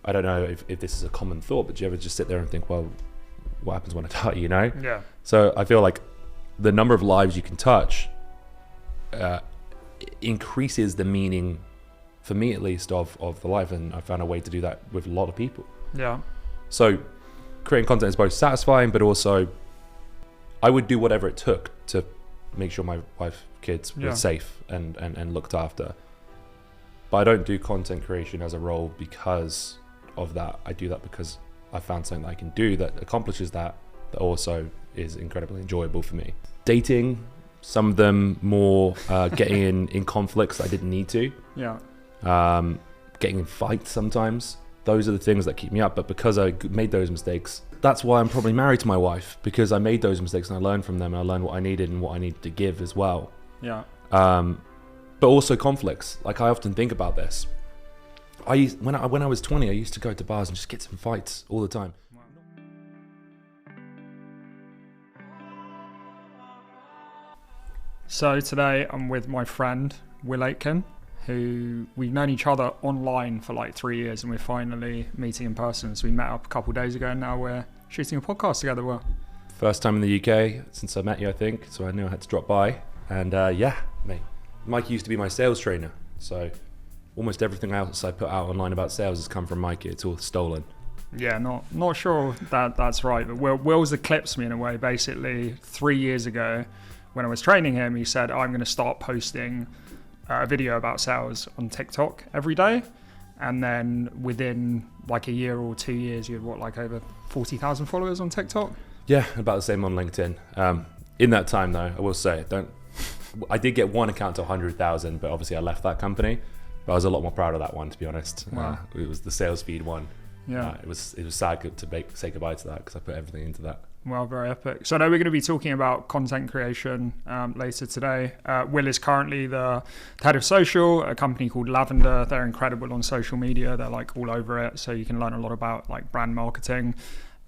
I don't know if this is a common thought, but do you ever just sit there and think, well, what happens when I die, you know? Yeah. So I feel like the number of lives you can touch increases the meaning, for me at least, of the life, and I found a way to do that with a lot of people. Yeah. So creating content is both satisfying, but also I would do whatever it took to make sure my wife, kids were safe and looked after. But I don't do content creation as a role because of that. I do that because I found something that I can do that accomplishes that also is incredibly enjoyable for me. Dating, some of them more getting in conflicts that I didn't need to. Yeah. Getting in fights sometimes. Those are the things that keep me up. But because I made those mistakes, that's why I'm probably married to my wife, because I made those mistakes and I learned from them and I learned what I needed and what I needed to give as well. Yeah. But also conflicts. Like, I often think about this. When I was 20, I used to go to bars and just get in fights all the time. So today I'm with my friend Will Aitken, who we've known each other online for like 3 years, and we're finally meeting in person. So we met up a couple of days ago and now we're shooting a podcast together. Will. First time in the UK since I met you, I think, so I knew I had to drop by. And mate, Mike used to be my sales trainer, so almost everything else I put out online about sales has come from Mikey. It's all stolen. Yeah, not sure that's right, but Will's eclipsed me in a way. Basically 3 years ago when I was training him, he said, I'm going to start posting a video about sales on TikTok every day. And then within like a year or 2 years, you had like over 40,000 followers on TikTok? Yeah, about the same on LinkedIn. In that time though, I will say, I did get one account to 100,000, but obviously I left that company. But I was a lot more proud of that one, to be honest. Wow. It was the sales feed one. Yeah. It was sad to say goodbye to that because I put everything into that. Well, very epic. So I know we're going to be talking about content creation later today. Will is currently the head of social, a company called Lavender. They're incredible on social media. They're like all over it. So you can learn a lot about like brand marketing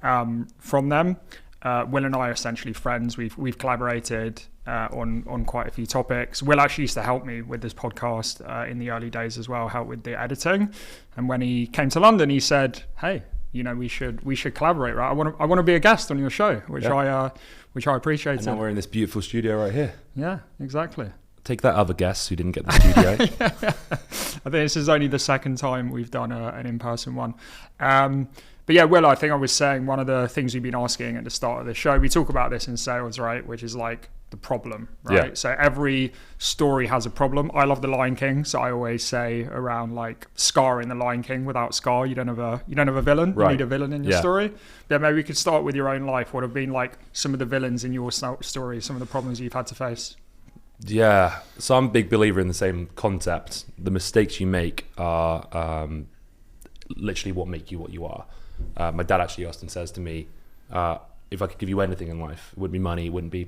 from them. Will and I are essentially friends. We've collaborated on quite a few topics. Will actually used to help me with this podcast in the early days as well, help with the editing. And when he came to London, he said, "Hey, you know, we should collaborate, right? I want to be a guest on your show," which I appreciated. And now we're in this beautiful studio right here. Yeah, exactly. Take that, other guests who didn't get the studio. I think this is only the second time we've done an in-person one. But yeah, Will, I think I was saying one of the things we've been asking at the start of the show, we talk about this in sales, right? Which is like the problem, right? Yeah. So every story has a problem. I love The Lion King, so I always say around like Scar in The Lion King. Without Scar, you don't have a villain. Right. You need a villain in your story. But maybe we could start with your own life. What have been like some of the villains in your story? Some of the problems you've had to face. Yeah, so I'm a big believer in the same concept. The mistakes you make are literally what make you what you are. My dad actually often says to me, if I could give you anything in life, it wouldn't be money, it wouldn't be,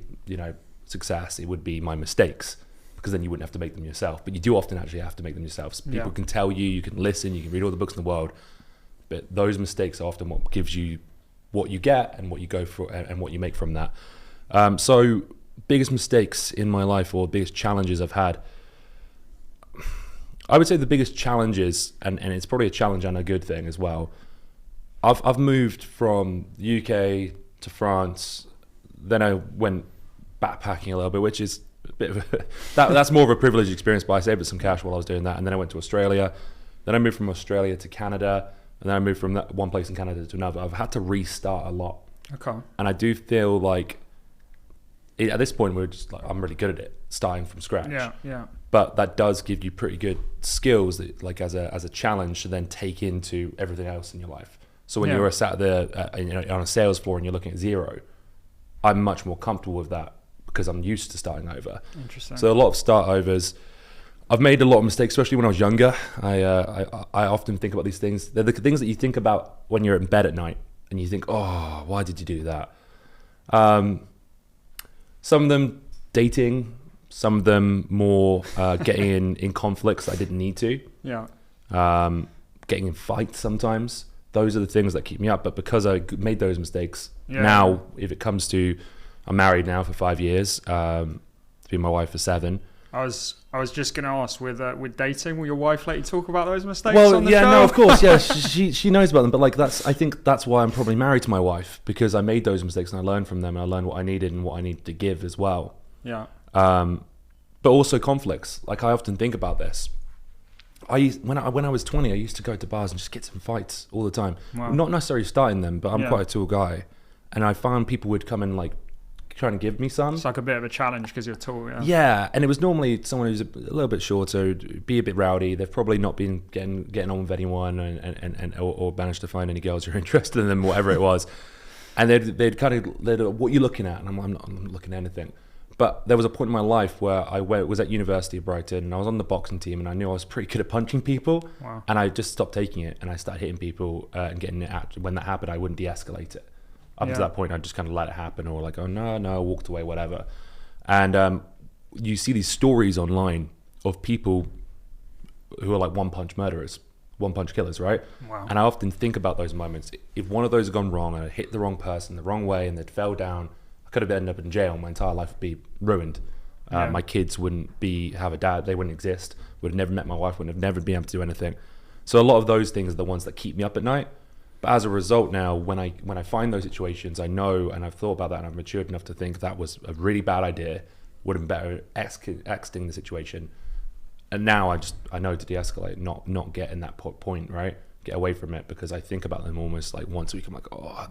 success, it would be my mistakes, because then you wouldn't have to make them yourself. But you do often actually have to make them yourself. People can tell you, you can listen, you can read all the books in the world, but those mistakes are often what gives you what you get and what you go for and what you make from that. So biggest mistakes in my life, or biggest challenges I've had, I would say the biggest challenges, and it's probably a challenge and a good thing as well. I've moved from the UK to France, then I went backpacking a little bit, which is a bit of that's more of a privileged experience, but I saved up some cash while I was doing that. And then I went to Australia, then I moved from Australia to Canada, and then I moved from that one place in Canada to another. I've had to restart a lot. Okay. And I do feel like at this point I'm really good at it, starting from scratch. Yeah. But that does give you pretty good skills that, like, as a challenge to then take into everything else in your life. So when you're sat there on a sales floor and you're looking at zero, I'm much more comfortable with that because I'm used to starting over. Interesting. So a lot of start overs. I've made a lot of mistakes, especially when I was younger. I often think about these things. They're the things that you think about when you're in bed at night and you think, oh, why did you do that? Some of them dating, some of them more getting in conflicts that I didn't need to. Yeah. Getting in fights sometimes. Those are the things that keep me up. But because I made those mistakes, now if it comes to, I'm married now for 5 years, to be my wife for 7. I was just going to ask with dating, will your wife let you talk about those mistakes? Well, on the yeah, show? no, of course, yeah, she knows about them, but like I think that's why I'm probably married to my wife, because I made those mistakes and I learned from them and I learned what I needed and what I needed to give as well. Yeah. But also conflicts. Like I often think about this. When I was 20, I used to go to bars and just get some fights all the time. Wow. Not necessarily starting them, but I'm quite a tall guy, and I found people would come and like trying to give me some. It's like a bit of a challenge because you're tall. Yeah. Yeah, and it was normally someone who's a little bit shorter, be a bit rowdy. They've probably not been getting on with anyone, or managed to find any girls who are interested in them, whatever it was. And they'd what are you looking at? And I'm not looking at anything. But there was a point in my life where I was at University of Brighton and I was on the boxing team and I knew I was pretty good at punching people. Wow. And I just stopped taking it and I started hitting people and getting it out. When that happened, I wouldn't de-escalate it. Up to that point, I just kind of let it happen, or like, oh no, walked away, whatever. And you see these stories online of people who are like one-punch murderers, one-punch killers, right? Wow. And I often think about those moments. If one of those had gone wrong and I hit the wrong person the wrong way and they'd fell down, I could have ended up in jail. My entire life would be ruined. My kids wouldn't have a dad. They wouldn't exist. Would have never met my wife. Would have never been able to do anything. So a lot of those things are the ones that keep me up at night. But as a result, now when I find those situations, I know, and I've thought about that, and I've matured enough to think that was a really bad idea. Would have been better exiting the situation. And now I know to de-escalate, not get in that point, right? Get away from it, because I think about them almost like once a week. I'm like, oh,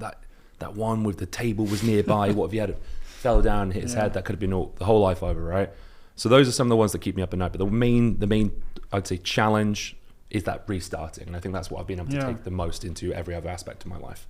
that one with the table was nearby. What if he had fell down and hit his head? That could have been the whole life over, right? So those are some of the ones that keep me up at night. But the main I'd say challenge is that restarting, and I think that's what I've been able to take the most into every other aspect of my life.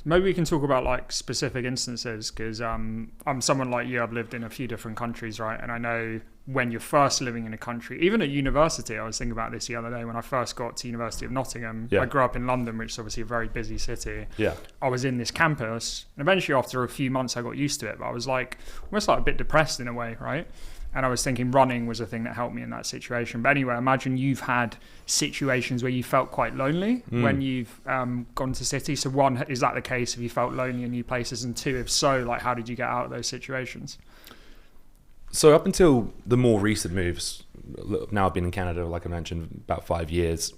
Maybe we can talk about like specific instances, because I'm someone like you. I've lived in a few different countries, right? And I know when you're first living in a country, even at university, I was thinking about this the other day when I first got to University of Nottingham. I grew up in London, which is obviously a very busy city. Yeah. I was in this campus, and eventually after a few months I got used to it, but I was like almost like a bit depressed in a way, right? And I was thinking running was a thing that helped me in that situation. But anyway, imagine you've had situations where you felt quite lonely when you've gone to city. So one, is that the case? Have you felt lonely in new places? And two, if so, like how did you get out of those situations? So up until the more recent moves, now I've been in Canada, like I mentioned, about 5 years.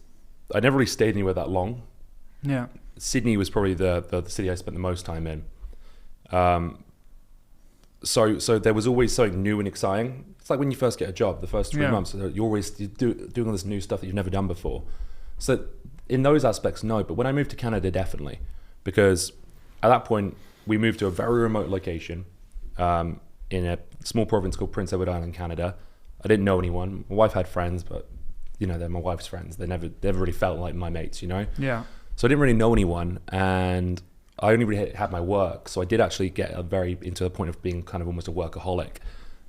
I never really stayed anywhere that long. Yeah. Sydney was probably the city I spent the most time in. So there was always something new and exciting. It's like when you first get a job, the first 3 months, you're always doing all this new stuff that you've never done before. So in those aspects, no. But when I moved to Canada, definitely. Because at that point, we moved to a very remote location in a small province called Prince Edward Island, Canada. I didn't know anyone. My wife had friends, but they're my wife's friends. They never really felt like my mates, Yeah. So I didn't really know anyone, and I only really had my work, so I did actually get into the point of being kind of almost a workaholic.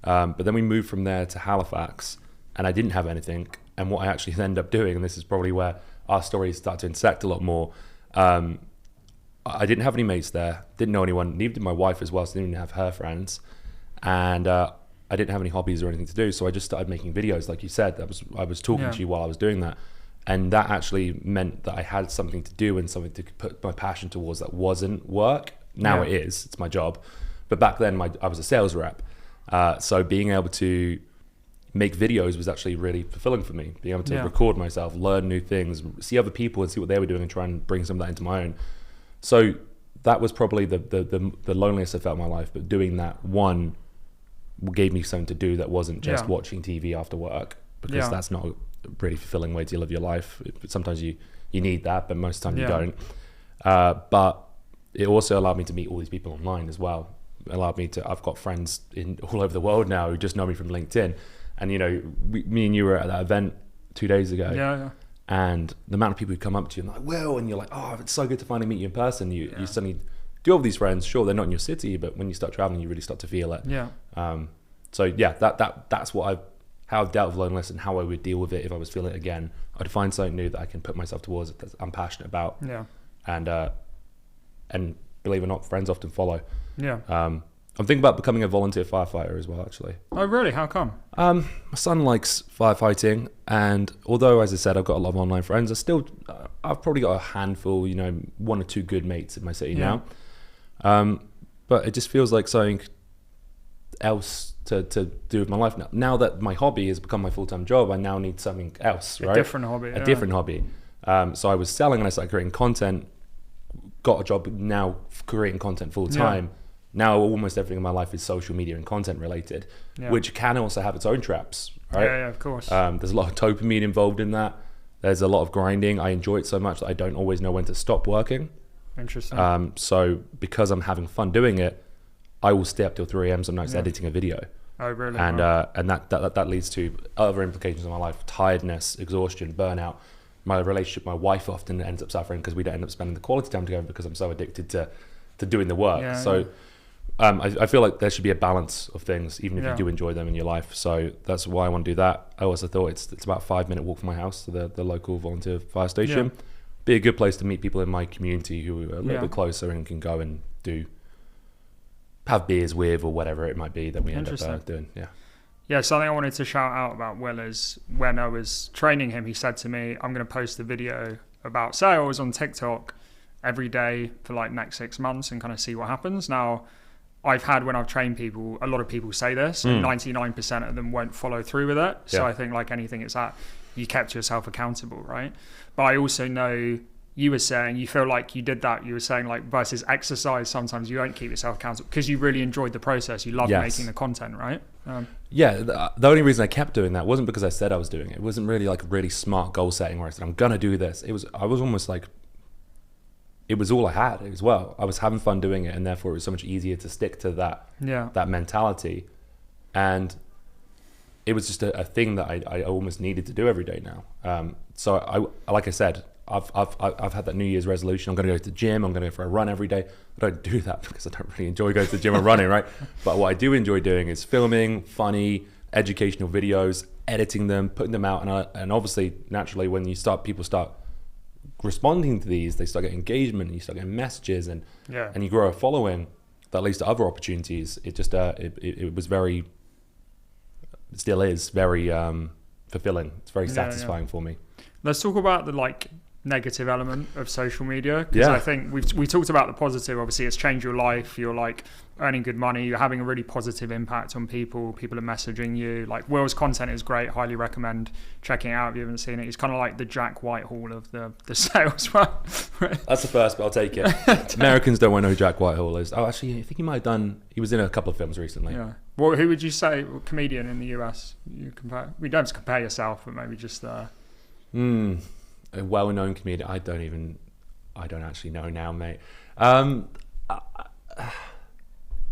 But then we moved from there to Halifax, and I didn't have anything. And what I actually ended up doing, and this is probably where our stories start to intersect a lot more, I didn't have any mates there, didn't know anyone, neither did my wife as well, so I didn't even have her friends. And I didn't have any hobbies or anything to do, so I just started making videos, like you said. I was talking to you while I was doing that. And that actually meant that I had something to do and something to put my passion towards that wasn't work. Now it is, it's my job. But back then I was a sales rep. So being able to make videos was actually really fulfilling for me. Being able to record myself, learn new things, see other people and see what they were doing and try and bring some of that into my own. So that was probably the loneliest I felt in my life. But doing that gave me something to do that wasn't just watching TV after work, because that's not a really fulfilling way to live your life. Sometimes you need that, but most of the time you don't. But it also allowed me to meet all these people online as well. I've got friends all over the world now who just know me from LinkedIn. And me and you were at that event 2 days ago. And the amount of people who come up to you and like, well, and you're like, oh, it's so good to finally meet you in person. You suddenly do have these friends. Sure, they're not in your city, but when you start traveling, you really start to feel it. That's how I've dealt with loneliness and how I would deal with it if I was feeling it again. I'd find something new that I can put myself towards that I'm passionate about. And believe it or not, friends often follow. I'm thinking about becoming a volunteer firefighter as well, actually. Oh, really? How come? My son likes firefighting, and although, as I said, I've got a lot of online friends, I've probably got a handful, 1 or 2 good mates in my city now. But it just feels like something else to do with my life now. Now that my hobby has become my full-time job, I now need something else, right? A different hobby. A different hobby. So I was selling and I started creating content, got a job now creating content full-time. Now almost everything in my life is social media and content related, which can also have its own traps, right? Yeah, of course. There's a lot of dopamine involved in that. There's a lot of grinding. I enjoy it so much that I don't always know when to stop working. Interesting. So because I'm having fun doing it, I will stay up till 3 a.m. some nights editing a video. Oh, really? And that leads to other implications in my life: tiredness, exhaustion, burnout. My relationship, my wife often ends up suffering because we don't end up spending the quality time together because I'm so addicted to doing the work. I feel like there should be a balance of things, even if you do enjoy them in your life. So that's why I want to do that. I also thought it's about a 5-minute walk from my house to the local volunteer fire station. Be a good place to meet people in my community who are a little bit closer and can go and have beers with, or whatever it might be that we end up doing. Yeah, something I wanted to shout out about Will is when I was training him, he said to me, I'm going to post a video about sales on TikTok every day for like next 6 months and kind of see what happens. Now, I've had, when I've trained people, a lot of people say this, and 99% of them won't follow through with it. So I think like anything, it's that you kept yourself accountable, right? But I also know you were saying you feel like you did that. You were saying like versus exercise, sometimes you don't keep yourself accountable because you really enjoyed the process. You loved making the content, right? The only reason I kept doing that wasn't because I said I was doing it. It wasn't really like really smart goal setting where I said I'm gonna do this. I was almost like, it was all I had as well. I was having fun doing it, and therefore it was so much easier to stick to that mentality. And it was just a thing that I almost needed to do every day now. So I like I said, I've had that New Year's resolution. I'm going to go to the gym. I'm going to go for a run every day. I don't do that because I don't really enjoy going to the gym and running, right? But what I do enjoy doing is filming funny, educational videos, editing them, putting them out. And obviously, naturally, when people start responding to these, they start getting engagement, and you start getting messages, and you grow a following that leads to other opportunities. It just it was very, it still is very fulfilling. It's very satisfying for me. Let's talk about the negative element of social media, because I think we talked about the positive. Obviously, it's changed your life. You're like earning good money. You're having a really positive impact on people. People are messaging you. Like Will's content is great. Highly recommend checking it out if you haven't seen it. He's kind of like the Jack Whitehall of the sales world. That's the first, but I'll take it. Americans don't want to know who Jack Whitehall is. Oh, actually, I think he might have done. He was in a couple of films recently. Yeah. Well, who would you say comedian in the US? You compare? We don't have to compare yourself, but maybe just. A well-known comedian. I don't actually know now, mate. I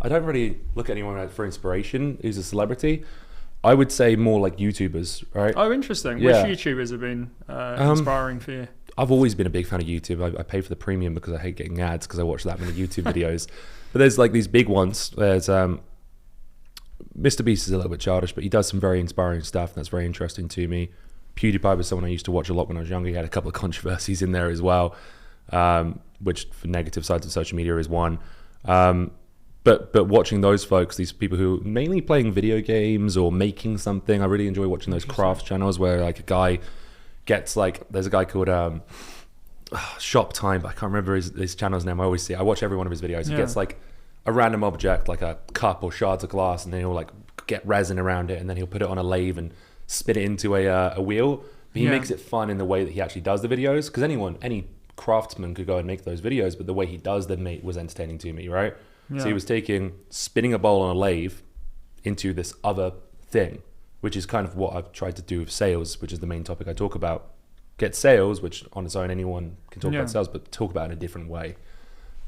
don't really look at anyone for inspiration who's a celebrity. I would say more like YouTubers, right? Oh, interesting. Yeah. Which YouTubers have been inspiring for you? I've always been a big fan of YouTube. I pay for the premium because I hate getting ads because I watch that many YouTube videos. But there's like these big ones. There's Mr. Beast is a little bit childish, but he does some very inspiring stuff, and that's very interesting to me. PewDiePie was someone I used to watch a lot when I was younger. He had a couple of controversies in there as well, which for negative sides of social media is one. But watching those folks, these people who are mainly playing video games or making something, I really enjoy watching those crafts channels where like a guy gets like, there's a guy called Shop Time, but I can't remember his channel's name. I watch every one of his videos. He gets like a random object, like a cup or shards of glass, and then he'll like get resin around it, and then he'll put it on a lathe and spit it into a wheel. But he makes it fun in the way that he actually does the videos, because any craftsman could go and make those videos, but the way he does them was entertaining to me, right? So he was spinning a bowl on a lathe into this other thing, which is kind of what I've tried to do with sales, which is the main topic I talk about. Get sales, which on its own anyone can talk about sales, but talk about it in a different way.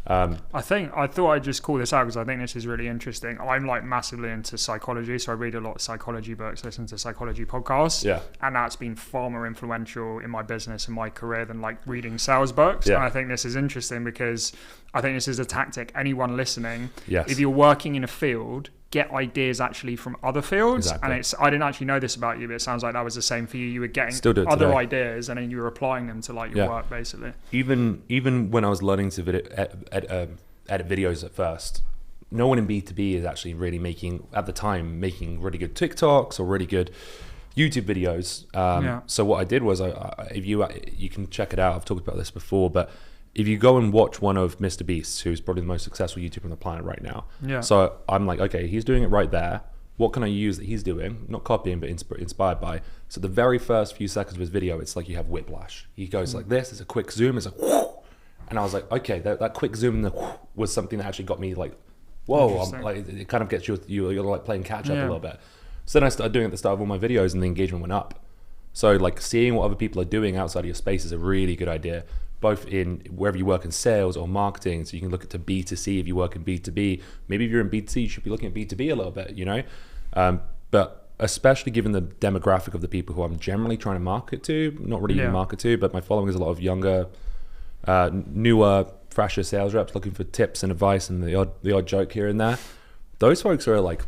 I thought I'd just call this out because I think this is really interesting. I'm like massively into psychology, so I read a lot of psychology books, listen to psychology podcasts, and that's been far more influential in my business and my career than like reading sales books. And I think this is interesting because I think this is a tactic. Anyone listening, if you're working in a field, get ideas actually from other fields. And I didn't actually know this about you, but it sounds like that was the same for you. You were getting other ideas and then you were applying them to like your work, basically. Even when I was learning to edit videos at first, no one in B2B is actually really making really good TikToks or really good YouTube videos. So what I did was, if you can check it out, I've talked about this before, but if you go and watch one of Mr. Beast's, who's probably the most successful YouTuber on the planet right now. Yeah. So I'm like, okay, he's doing it right there. What can I use that he's doing? Not copying, but inspired by. So the very first few seconds of his video, it's like you have whiplash. He goes like this. It's a quick zoom. It's like, whoosh, and I was like, okay, that quick zoom and the whoosh was something that actually got me like, whoa, I'm like, it kind of gets you're like playing catch up a little bit. So then I started doing it at the start of all my videos, and the engagement went up. So like seeing what other people are doing outside of your space is a really good idea, both in wherever you work in sales or marketing. So you can look at to B2C if you work in B2B. Maybe if you're in B2C, you should be looking at B2B a little bit, you know? But especially given the demographic of the people who I'm generally trying to market to, not really even market to, but my following is a lot of younger, newer, fresher sales reps looking for tips and advice and the odd joke here and there. Those folks are like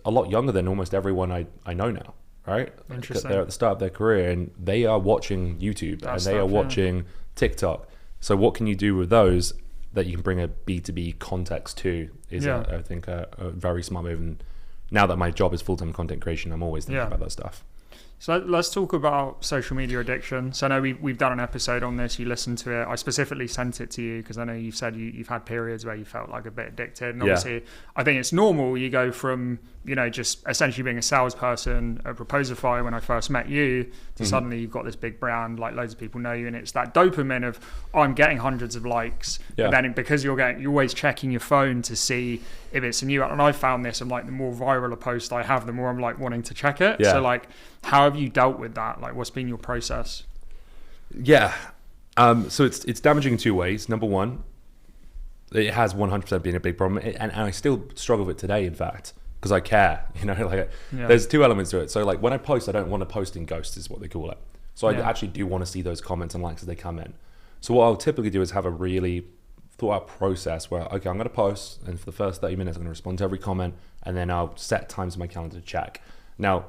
a lot younger than almost everyone I know now. Right? Interesting. They're at the start of their career and they are watching YouTube and they are watching TikTok. So what can you do with those that you can bring a B2B context to is, I think, a very smart move. And now that my job is full-time content creation, I'm always thinking about that stuff. So let's talk about social media addiction. So I know we've done an episode on this. You listened to it. I specifically sent it to you because I know you've said you've had periods where you felt like a bit addicted. And obviously, I think it's normal. You go from, just essentially being a salesperson at Disqualifying when I first met you to suddenly you've got this big brand, like loads of people know you. And it's that dopamine of, I'm getting hundreds of likes. Yeah. But then because you're always checking your phone to see if it's a new, and I found this, I'm like, the more viral a post I have, the more I'm like wanting to check it. Yeah. So like, how have you dealt with that? Like, what's been your process? Yeah. So it's damaging in two ways. Number one, it has 100% been a big problem. And I still struggle with it today, in fact, because I care, there's two elements to it. So like when I post, I don't want to post in ghosts is what they call it. So I actually do want to see those comments and likes as they come in. So what I'll typically do is have a really thought out process where, okay, I'm going to post and for the first 30 minutes, I'm going to respond to every comment and then I'll set times in my calendar to check. Now,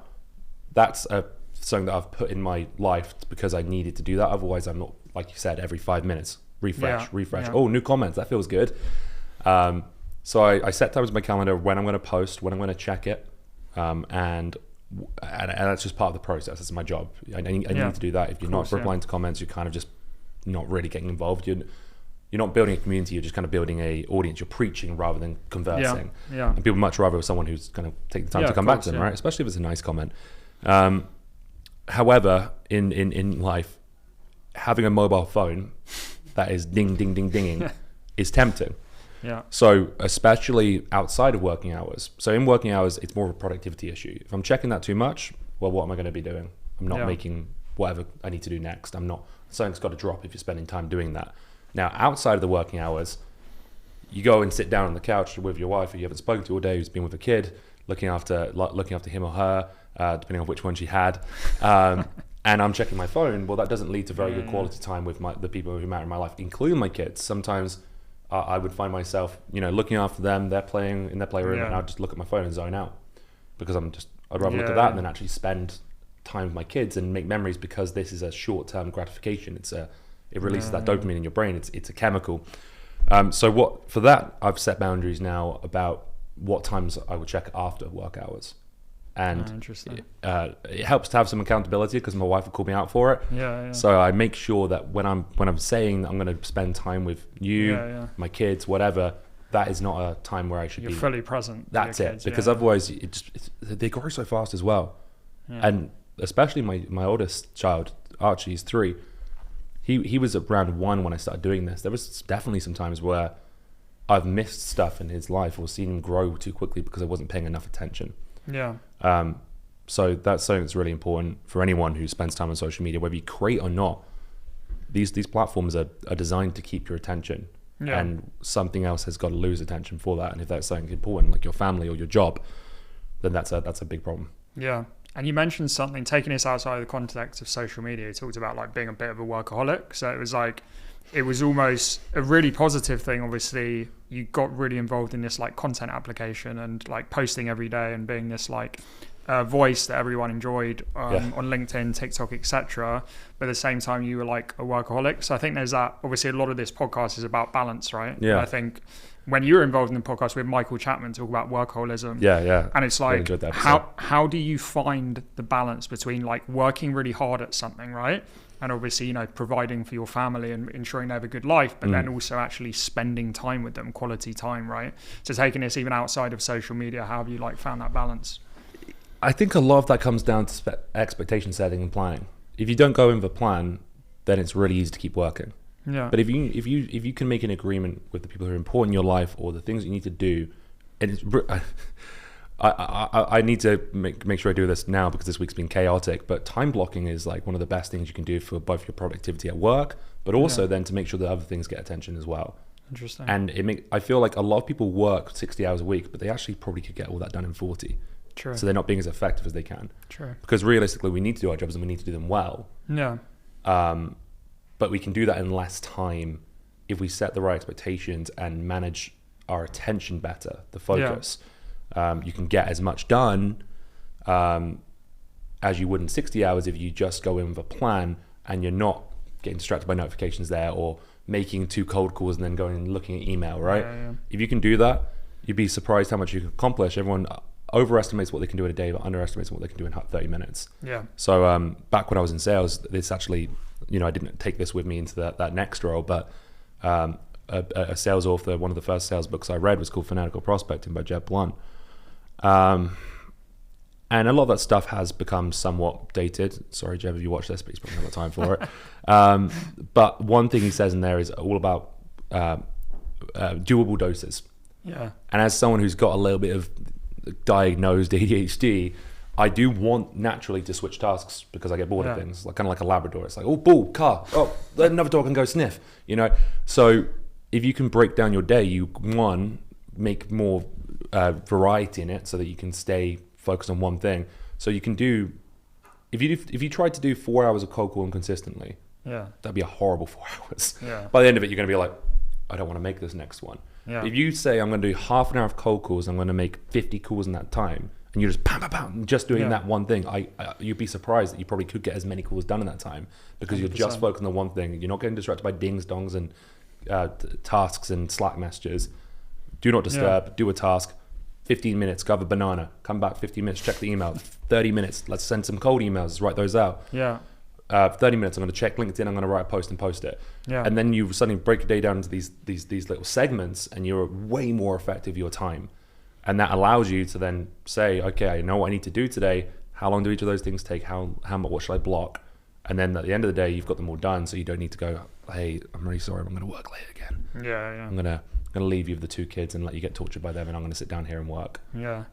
that's something that I've put in my life because I needed to do that. Otherwise, I'm not, like you said, every 5 minutes, refresh. Oh, new comments, that feels good. So I set times in my calendar when I'm going to post, when I'm going to check it. And that's just part of the process. It's my job. I need to do that. If you're not replying to comments, you're kind of just not really getting involved. You're not building a community, you're just kind of building a audience. You're preaching rather than conversing. Yeah. And people much rather with someone who's going to take the time to come back to them, right? Especially if it's a nice comment. However, in life, having a mobile phone that is ding, ding, ding, dinging is tempting. Yeah. So especially outside of working hours. So in working hours, it's more of a productivity issue. If I'm checking that too much, well, what am I going to be doing? I'm not making whatever I need to do next. Something's got to drop if you're spending time doing that. Now, outside of the working hours, you go and sit down on the couch with your wife who you haven't spoken to all day, who's been with a kid, looking after him or her, depending on which one she had. And I'm checking my phone. Well, that doesn't lead to very good quality time with the people who matter in my life, including my kids. Sometimes I would find myself, looking after them. They're playing in their playroom, and I'll just look at my phone and zone out because I'd rather look at that than actually spend time with my kids and make memories, because this is a short-term gratification. It releases that dopamine in your brain. It's a chemical. So for that, I've set boundaries now about what times I would check after work hours. And it helps to have some accountability because my wife will call me out for it. So I make sure that when I'm saying that I'm going to spend time with you, my kids, whatever, that is not a time where I should be fully present. That's it, because otherwise they grow so fast as well. And especially my oldest child, Archie, is 3. He was around 1 when I started doing this. There was definitely some times where I've missed stuff in his life or seen him grow too quickly because I wasn't paying enough attention. So that's something that's really important for anyone who spends time on social media, whether you create or not. These platforms are designed to keep your attention, and something else has got to lose attention for that. And if that's something important, like your family or your job, then that's a big problem. Yeah. And you mentioned something, taking this outside of the context of social media, you talked about like being a bit of a workaholic. So it was almost a really positive thing. Obviously, you got really involved in this like content application and like posting every day and being this like voice that everyone enjoyed on LinkedIn, TikTok, etc. But at the same time, you were like a workaholic. So I think there's that. Obviously, a lot of this podcast is about balance, right? Yeah. And I think when you were involved in the podcast with Michael Chapman, talk about workaholism. Yeah. And it's like, how do you find the balance between like working really hard at something, right? and obviously, providing for your family and ensuring they have a good life, but then also actually spending time with them, quality time, right? So taking this even outside of social media, how have you found that balance? I think a lot of that comes down to expectation setting and planning. If you don't go in with a plan, then it's really easy to keep working. Yeah. But if you can make an agreement with the people who are important in your life or the things you need to do, and it's, I need to make sure I do this now because this week's been chaotic. But time blocking is one of the best things you can do for both your productivity at work, but also then to make sure that other things get attention as well. Interesting. And I feel like a lot of people work 60 hours a week, but they actually probably could get all that done in 40. True. So they're not being as effective as they can. True. Because realistically, we need to do our jobs and we need to do them well. Yeah. But we can do that in less time if we set the right expectations and manage our attention better, the focus. You can get as much done as you would in 60 hours if you just go in with a plan and you're not getting distracted by notifications there or making 2 cold calls and then going and looking at email, right? Yeah. If you can do that, you'd be surprised how much you can accomplish. Everyone overestimates what they can do in a day, but underestimates what they can do in 30 minutes. Yeah. So back when I was in sales, this actually, I didn't take this with me into that next role, but a sales author, one of the first sales books I read was called Fanatical Prospecting by Jeb Blunt. And a lot of that stuff has become somewhat dated. Sorry, Jeb, if you watch this, but he's probably not got time for it. But one thing he says in there is all about doable doses. Yeah. And as someone who's got a little bit of diagnosed ADHD, I do want naturally to switch tasks because I get bored of things, kind of like a Labrador. It's like, oh, ball, car, oh, let another dog can go sniff, So if you can break down your day, you make more variety in it so that you can stay focused on one thing. So you can do, if you tried to do 4 hours of cold calling consistently, that'd be a horrible 4 hours. Yeah. By the end of it, you're going to be like, I don't want to make this next one. Yeah. If you say I'm going to do half an hour of cold calls, I'm going to make 50 calls in that time, and you're just bam, bam, bam, just doing that one thing, you'd be surprised that you probably could get as many calls done in that time because 100%. You're just focused on one thing. You're not getting distracted by dings, dongs, and tasks and Slack messages. Do not disturb. Do a task. 15 minutes, grab a banana. Come back 15 minutes, check the email. 30 minutes, let's send some cold emails. Let's write those out. Yeah. 30 minutes, I'm going to check LinkedIn, I'm going to write a post and post it. Yeah. And then you suddenly break your day down into these little segments and you're way more effective with your time. And that allows you to then say, okay, I know what I need to do today. How long do each of those things take? What should I block? And then at the end of the day, you've got them all done. So you don't need to go, hey, I'm really sorry, I'm going to work late again. Yeah. I'm going to leave you with the 2 kids and let you get tortured by them and I'm going to sit down here and work. Yeah.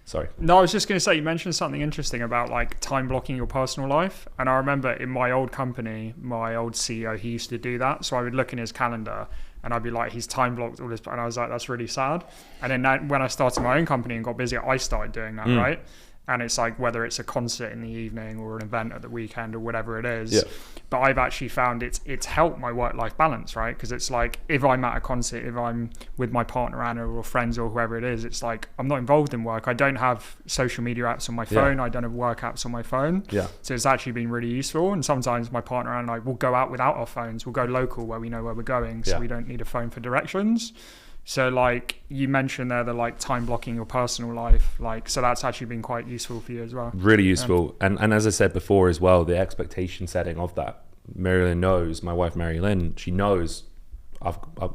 Sorry. No, I was just going to say, you mentioned something interesting about time blocking your personal life. And I remember in my old company, my old CEO, he used to do that. So I would look in his calendar and I'd be like, he's time blocked all this. And I was like, that's really sad. And then when I started my own company and got busy, I started doing that, right? And it's whether it's a concert in the evening or an event at the weekend or whatever it is. Yeah. But I've actually found it's helped my work-life balance, right? Because it's if I'm at a concert, if I'm with my partner Anna or friends or whoever it is, it's I'm not involved in work. I don't have social media apps on my phone. I don't have work apps on my phone. Yeah. So it's actually been really useful. And sometimes my partner and I will go out without our phones. We'll go local where we know where we're going, so we don't need a phone for directions. So you mentioned there the time blocking your personal life, so that's actually been quite useful for you as well. Really useful. And as I said before as well, the expectation setting of that. Marilyn knows, my wife Marilyn, she knows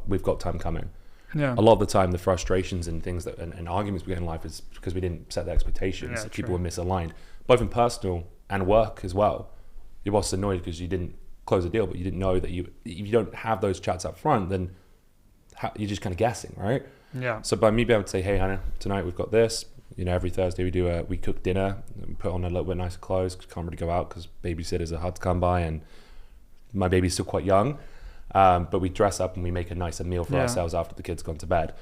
we've got time coming. Yeah. A lot of the time the frustrations and things and arguments we get in life is because we didn't set the expectations. Yeah, people were misaligned, both in personal and work as well. Your boss is annoyed because you didn't close a deal, but you didn't know that if you don't have those chats up front, then you're just kind of guessing, right? Yeah. So by me being able to say, hey, Hannah, tonight we've got this. Every Thursday we cook dinner, and put on a little bit nicer clothes. Can't really go out because babysitters are hard to come by, and my baby's still quite young. But we dress up and we make a nicer meal for ourselves after the kids gone to bed.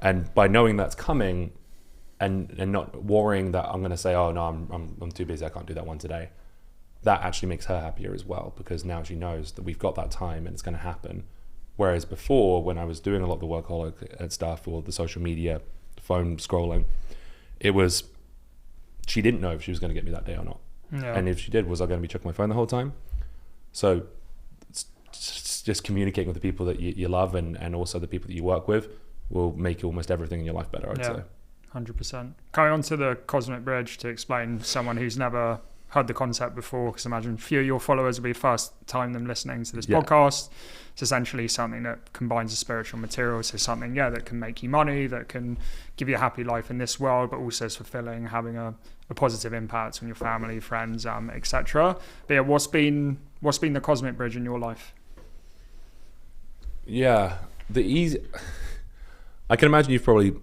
And by knowing that's coming, and not worrying that I'm going to say, oh no, I'm too busy, I can't do that one today. That actually makes her happier as well, because now she knows that we've got that time and it's going to happen. Whereas before, when I was doing a lot of the workaholic and stuff, or the social media, phone scrolling, it was, she didn't know if she was going to get me that day or not. Yeah. And if she did, was I going to be checking my phone the whole time? So it's just communicating with the people that you love and also the people that you work with will make almost everything in your life better, I'd say. 100%. Going on to the Cosmic Bridge to explain someone who's never heard the concept before, because imagine a few of your followers will be the first time them listening to this Yeah. podcast. It's essentially something that combines the spiritual material, so something that can make you money, that can give you a happy life in this world, but also is fulfilling, having a positive impact on your family, friends, etc. But yeah, what's been the cosmic bridge in your life? Yeah, I can imagine you've probably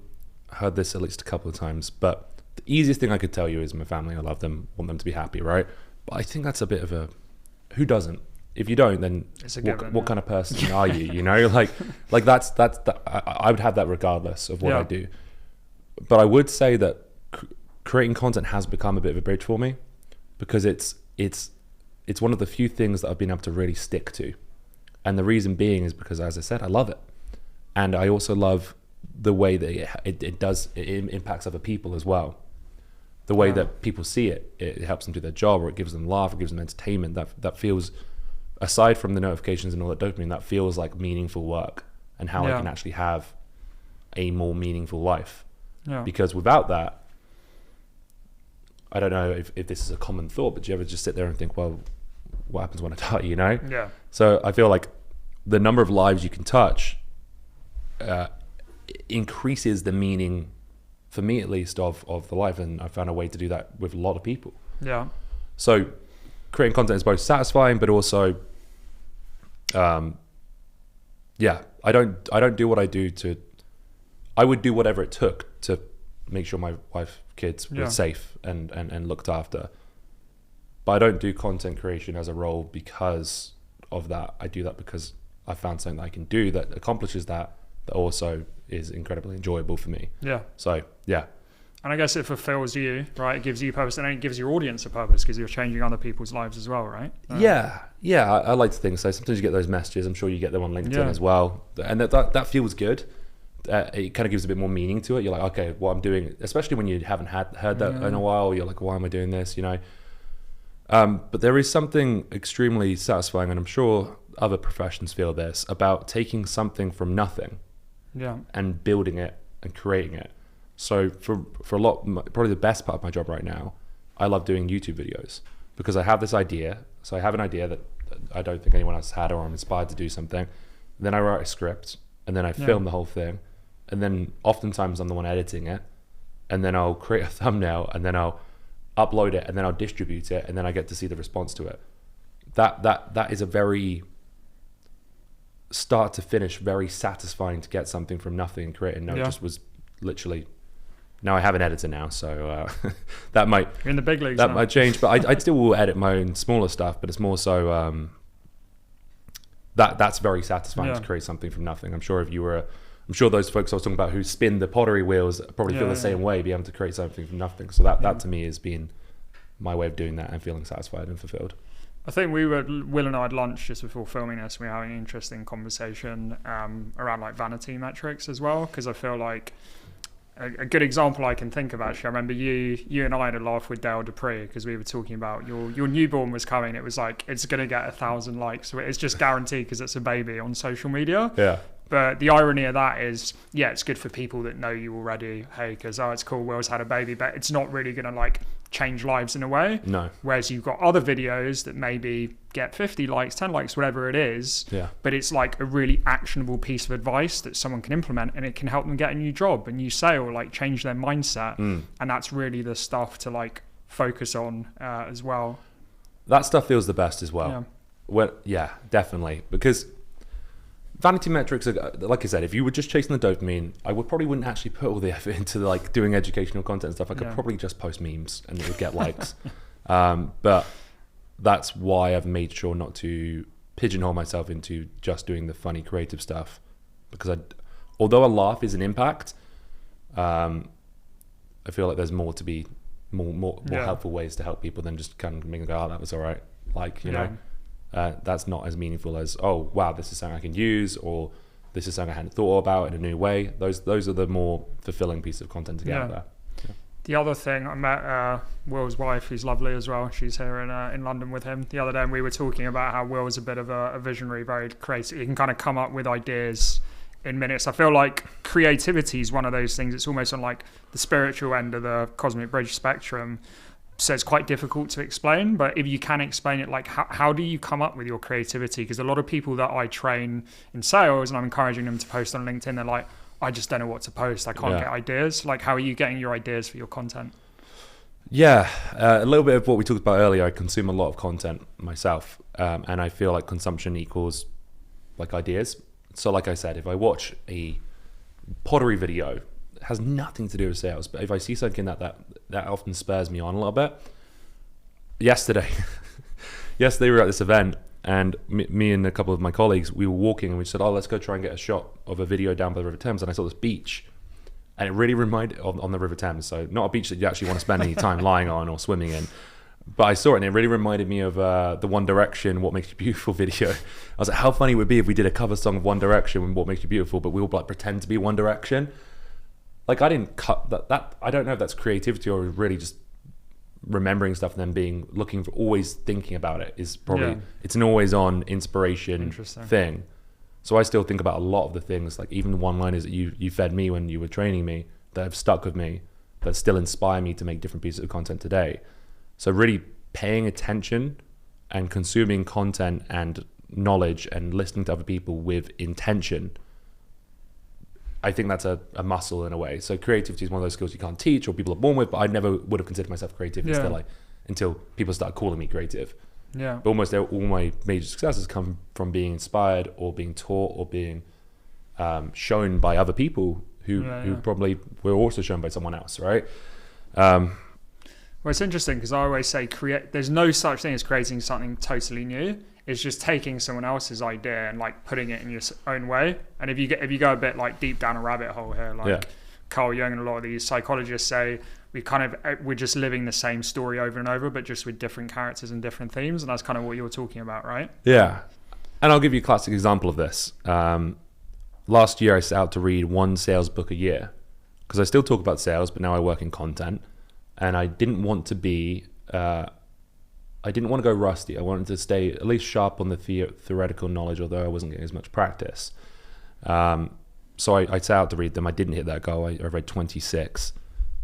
heard this at least a couple of times, but the easiest thing I could tell you is my family. I love them, want them to be happy, right? But I think that's a bit of a, who doesn't? If you don't, then what kind of person are you? You know, like that's I would have that regardless of what I do. But I would say that creating content has become a bit of a bridge for me, because it's one of the few things that I've been able to really stick to. And the reason being is because, as I said, I love it. And I also love the way that it impacts other people as well. The way that people see it, it helps them do their job, or it gives them laugh, it gives them entertainment. That feels, aside from the notifications and all that dopamine, that feels like meaningful work, and how I can actually have a more meaningful life. Yeah. Because without that, I don't know if this is a common thought, but do you ever just sit there and think, well, what happens when I die, you know? Yeah. So I feel like the number of lives you can touch increases the meaning, for me at least, of the life. And I found a way to do that with a lot of people. Yeah. So creating content is both satisfying, but also, I don't do what I do I would do whatever it took to make sure my wife, kids were safe and looked after. But I don't do content creation as a role because of that. I do that because I found something that I can do that accomplishes that also is incredibly enjoyable for me. Yeah. So, yeah. And I guess it fulfills you, right? It gives you purpose, and it gives your audience a purpose, because you're changing other people's lives as well, right? Yeah. I like to think so. Sometimes you get those messages. I'm sure you get them on LinkedIn as well. And that feels good. It kind of gives a bit more meaning to it. You're like, okay, what I'm doing, especially when you haven't heard that in a while, you're like, why am I doing this, you know? But there is something extremely satisfying, and I'm sure other professions feel this, about taking something from nothing and building it and creating it. So for a lot, probably the best part of my job right now, I love doing YouTube videos, because I have this idea. So I have an idea that I don't think anyone else had, or I'm inspired to do something. Then I write a script, and then I film the whole thing. And then oftentimes I'm the one editing it. And then I'll create a thumbnail, and then I'll upload it, and then I'll distribute it, and then I get to see the response to it. That is a very start to finish, very satisfying to get something from nothing and create it. No, it just was literally. Now I have an editor now, so that might, you're in the big leagues. That might change, but I still will edit my own smaller stuff. But it's more so that's very satisfying to create something from nothing. I'm sure those folks I was talking about who spin the pottery wheels probably feel the same way, be able to create something from nothing. So that to me has been my way of doing that and feeling satisfied and fulfilled. I think Will and I had lunch just before filming this. We were having an interesting conversation around like vanity metrics as well, because I feel like a good example I can think of, actually, I remember you and I had a laugh with Dale Dupree, because we were talking about your newborn was coming. It was like, it's going to get 1,000 likes. So it's just guaranteed because it's a baby on social media. Yeah. But the irony of that is, it's good for people that know you already. Hey, because it's cool, Will's had a baby, but it's not really going to like change lives in a way. No. Whereas you've got other videos that maybe get 50 likes, 10 likes, whatever it is. Yeah. But it's like a really actionable piece of advice that someone can implement, and it can help them get a new job, a new sale, like change their mindset. And that's really the stuff to like focus on as well. That stuff feels the best as well. Yeah, definitely. Because vanity metrics are, like I said, if you were just chasing the dopamine, I probably wouldn't actually put all the effort into like doing educational content and stuff. I could probably just post memes and it would get likes. But that's why I've made sure not to pigeonhole myself into just doing the funny creative stuff, because although a laugh is an impact, I feel like there's more to be more helpful ways to help people than just kind of making them go, oh, that was all right. Like, you know. That's not as meaningful as, oh wow, this is something I can use, or this is something I hadn't thought about in a new way. Those are the more fulfilling piece of content to get out there. The other thing, I met Will's wife, who's lovely as well. She's here in London with him the other day, and we were talking about how Will's a bit of a visionary, very creative. He can kind of come up with ideas in minutes. I feel like creativity is one of those things. It's almost on like the spiritual end of the cosmic bridge spectrum. So it's quite difficult to explain, but if you can explain it, like how do you come up with your creativity? Because a lot of people that I train in sales and I'm encouraging them to post on LinkedIn, they're like, I just don't know what to post. I can't get ideas. Like, how are you getting your ideas for your content? Yeah, a little bit of what we talked about earlier. I consume a lot of content myself, and I feel like consumption equals like ideas. So like I said, if I watch a pottery video, it has nothing to do with sales, but if I see something that often spurs me on a little bit. Yesterday we were at this event, and me and a couple of my colleagues, we were walking, and we said, let's go try and get a shot of a video down by the River Thames. And I saw this beach, and it really reminded on the River Thames. So not a beach that you actually want to spend any time lying on or swimming in. But I saw it, and it really reminded me of the One Direction, What Makes You Beautiful video. I was like, how funny it would be if we did a cover song of One Direction, What Makes You Beautiful, but we all like pretend to be One Direction. Like, I didn't cut that. I don't know if that's creativity or really just remembering stuff and then looking for, always thinking about it is probably, it's an always on inspiration thing. So I still think about a lot of the things, like even the one-liners that you fed me when you were training me, that have stuck with me, that still inspire me to make different pieces of content today. So really paying attention and consuming content and knowledge and listening to other people with intention, I think that's a muscle in a way. So creativity is one of those skills you can't teach or people are born with, but I never would have considered myself creative until people started calling me creative. Yeah. But almost all my major successes come from being inspired or being taught or being shown by other people who probably were also shown by someone else, right? Well, it's interesting because I always say there's no such thing as creating something totally new. It's just taking someone else's idea and like putting it in your own way. And if you go a bit like deep down a rabbit hole here, like Carl Jung and a lot of these psychologists say, we're just living the same story over and over, but just with different characters and different themes. And that's kind of what you're talking about, right? Yeah. And I'll give you a classic example of this. Last year I set out to read one sales book a year because I still talk about sales, but now I work in content. And I didn't want to be, I didn't want to go rusty. I wanted to stay at least sharp on the theoretical knowledge, although I wasn't getting as much practice. So I set out to read them. I didn't hit that goal. I read 26.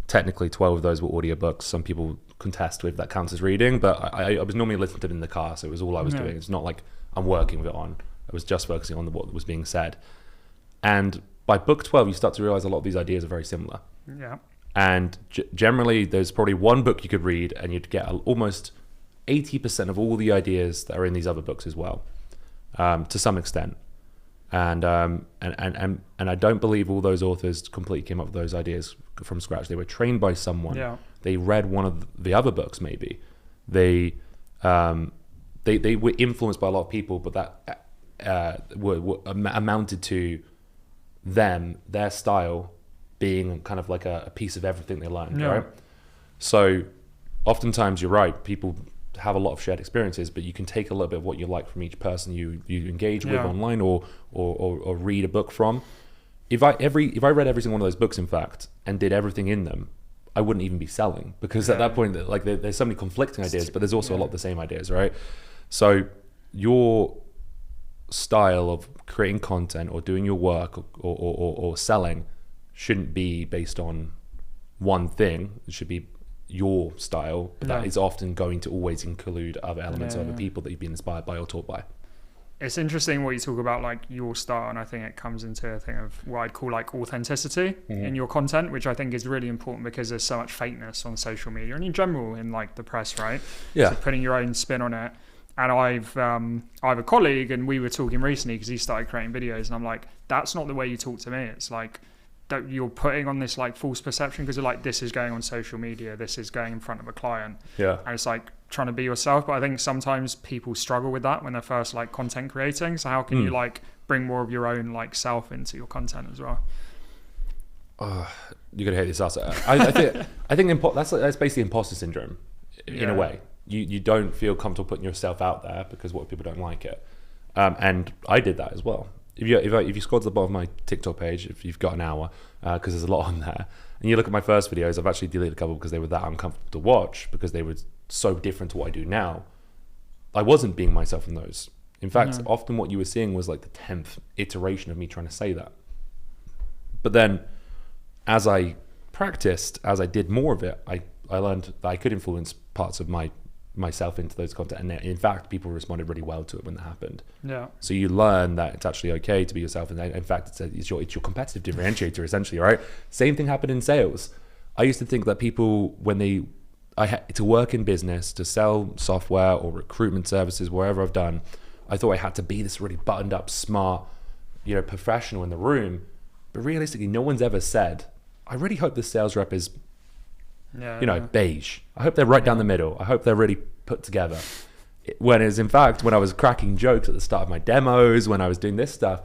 Technically, 12 of those were audiobooks. Some people contest if that counts as reading, but I was normally listening to them in the car, so it was all I was doing. It's not like I'm working with it on. I was just focusing on what was being said. And by book 12, you start to realize a lot of these ideas are very similar. Yeah. And generally, there's probably one book you could read and you'd get almost 80% of all the ideas that are in these other books as well, to some extent. And I don't believe all those authors completely came up with those ideas from scratch. They were trained by someone. Yeah. They read one of the other books, maybe. They were influenced by a lot of people, but that amounted to their style being kind of like a piece of everything they learned, right? So oftentimes you're right, people have a lot of shared experiences, but you can take a little bit of what you like from each person you engage with online or read a book from. If I read every single one of those books, in fact, and did everything in them, I wouldn't even be selling, because at that point, like there's so many conflicting ideas, but there's also a lot of the same ideas, right? So your style of creating content or doing your work or selling shouldn't be based on one thing. It should be your style, but that is often going to always include other elements of other people that you've been inspired by or taught by. It's interesting what you talk about, like your style, and I think it comes into a thing of what I'd call like authenticity in your content, which I think is really important because there's so much fakeness on social media and in general in like the press, right? So putting your own spin on it. And I have a colleague, and we were talking recently because he started creating videos, and I'm like, that's not the way you talk to me. It's like that you're putting on this like false perception because you're like, this is going on social media, this is going in front of a client. Yeah. And it's like trying to be yourself. But I think sometimes people struggle with that when they're first like content creating. So how can you like bring more of your own like self into your content as well? You're gonna hate this answer. I think that's basically imposter syndrome in a way. You don't feel comfortable putting yourself out there because what if people don't like it. And I did that as well. If you scroll to the bottom of my TikTok page, if you've got an hour, because there's a lot on there, and you look at my first videos, I've actually deleted a couple because they were that uncomfortable to watch because they were so different to what I do now. I wasn't being myself in those. In fact, often what you were seeing was like the 10th iteration of me trying to say that. But then as I practiced, as I did more of it, I I learned that I could influence parts of myself into those content, and in fact people responded really well to it when that happened. So you learn that it's actually okay to be yourself, and in fact it's your competitive differentiator essentially, right? Same thing happened in sales. I used to think that people, when I had to work in business, to sell software or recruitment services, wherever I've done, I thought I had to be this really buttoned up, smart, professional in the room. But realistically, no one's ever said, I really hope this sales rep is beige. I hope they're right down the middle. I hope they're really put together. Whereas in fact, when I was cracking jokes at the start of my demos, when I was doing this stuff,